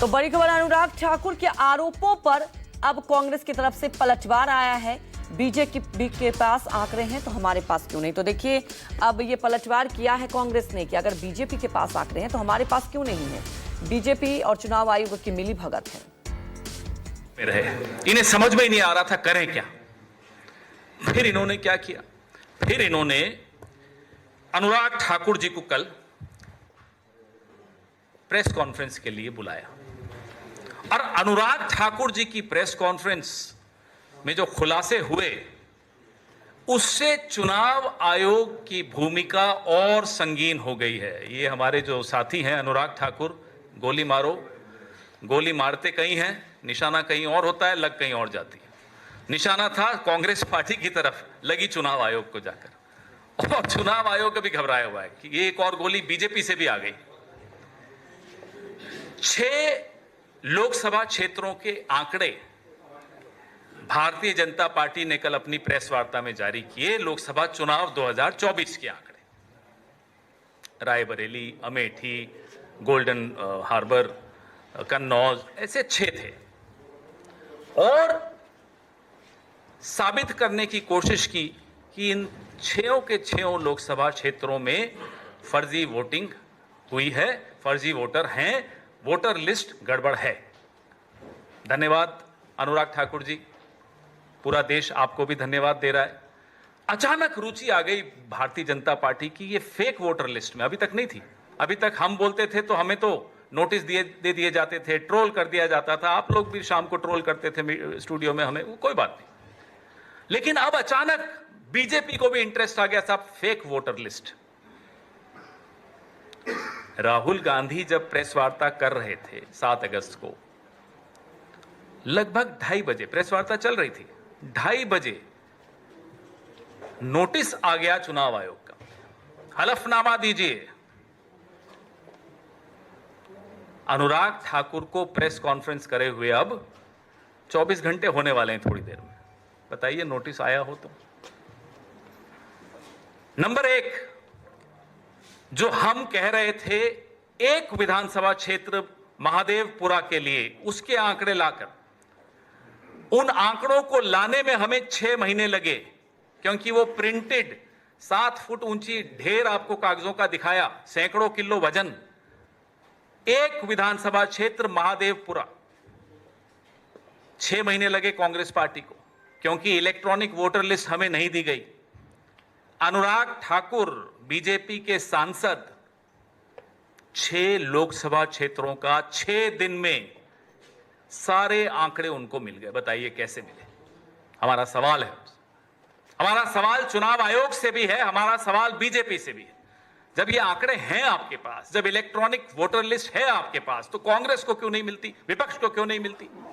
तो बड़ी खबर, अनुराग ठाकुर के आरोपों पर अब कांग्रेस की तरफ से पलटवार आया है। बीजेपी के पास आंकड़े हैं तो हमारे पास क्यों नहीं। तो देखिए, अब ये पलटवार किया है कांग्रेस ने कि अगर बीजेपी के पास आंकड़े हैं तो हमारे पास क्यों नहीं है। बीजेपी और चुनाव आयोग की मिली भगत है। इन्हें समझ में ही नहीं आ रहा था करें क्या। फिर इन्होंने क्या किया, फिर इन्होंने अनुराग ठाकुर जी को कल प्रेस कॉन्फ्रेंस के लिए बुलाया और अनुराग ठाकुर जी की प्रेस कॉन्फ्रेंस में जो खुलासे हुए उससे चुनाव आयोग की भूमिका और संगीन हो गई है। ये हमारे जो साथी हैं अनुराग ठाकुर, गोली मारो, गोली मारते कहीं हैं, निशाना कहीं और होता है, लग कहीं और जाती है। निशाना था कांग्रेस पार्टी की तरफ, लगी चुनाव आयोग को जाकर, और चुनाव आयोग भी घबराया हुआ है कि ये एक और गोली बीजेपी से भी आ गई। 6 लोकसभा क्षेत्रों के आंकड़े भारतीय जनता पार्टी ने कल अपनी प्रेस वार्ता में जारी किए। लोकसभा चुनाव 2024 के आंकड़े, रायबरेली, अमेठी, गोल्डन हार्बर, कन्नौज, ऐसे 6 थे और साबित करने की कोशिश की कि इन 6 के 6 लोकसभा क्षेत्रों में फर्जी वोटिंग हुई है, फर्जी वोटर हैं, वोटर लिस्ट गड़बड़ है। धन्यवाद अनुराग ठाकुर जी, पूरा देश आपको भी धन्यवाद दे रहा है। अचानक रुचि आ गई भारतीय जनता पार्टी की ये फेक वोटर लिस्ट में, अभी तक नहीं थी। अभी तक हम बोलते थे तो हमें तो नोटिस दे दिए जाते थे, ट्रोल कर दिया जाता था। आप लोग भी शाम को ट्रोल करते थे स्टूडियो में, हमें कोई बात नहीं। लेकिन अब अचानक बीजेपी को भी इंटरेस्ट आ गया, साहब fake voter list. Rahul Gandhi जब प्रेस वार्ता कर रहे थे 7 अगस्त को, लगभग 2:30 बजे प्रेस वार्ता चल रही थी, 2:30 बजे नोटिस आ गया चुनाव आयोग का, हलफनामा दीजिए। अनुराग ठाकुर को प्रेस कॉन्फ्रेंस करे हुए अब 24 घंटे होने वाले हैं थोड़ी देर में। बताइए नोटिस आया हो तो। नंबर 1, जो हम कह रहे थे एक विधानसभा क्षेत्र महादेवपुरा के लिए, उसके आंकड़े लाकर, उन आंकड़ों को लाने में हमें 6 महीने लगे, क्योंकि वो प्रिंटेड 7 फुट ऊंची ढेर आपको कागजों का दिखाया, सैकड़ों किलो वजन। एक विधानसभा क्षेत्र महादेवपुरा, 6 महीने लगे कांग्रेस पार्टी को, क्योंकि इलेक्ट्रॉनिक वोटर लिस्ट हमें नहीं दी गई। अनुराग ठाकुर बीजेपी के सांसद 6 लोकसभा क्षेत्रों का 6 दिन में सारे आंकड़े उनको मिल गए। बताइए कैसे मिले। हमारा सवाल है, हमारा सवाल चुनाव आयोग से भी है, हमारा सवाल बीजेपी से भी है। जब ये आंकड़े हैं आपके पास, जब इलेक्ट्रॉनिक वोटर लिस्ट है आपके पास, तो कांग्रेस को क्यों नहीं मिलती, विपक्ष को क्यों नहीं मिलती।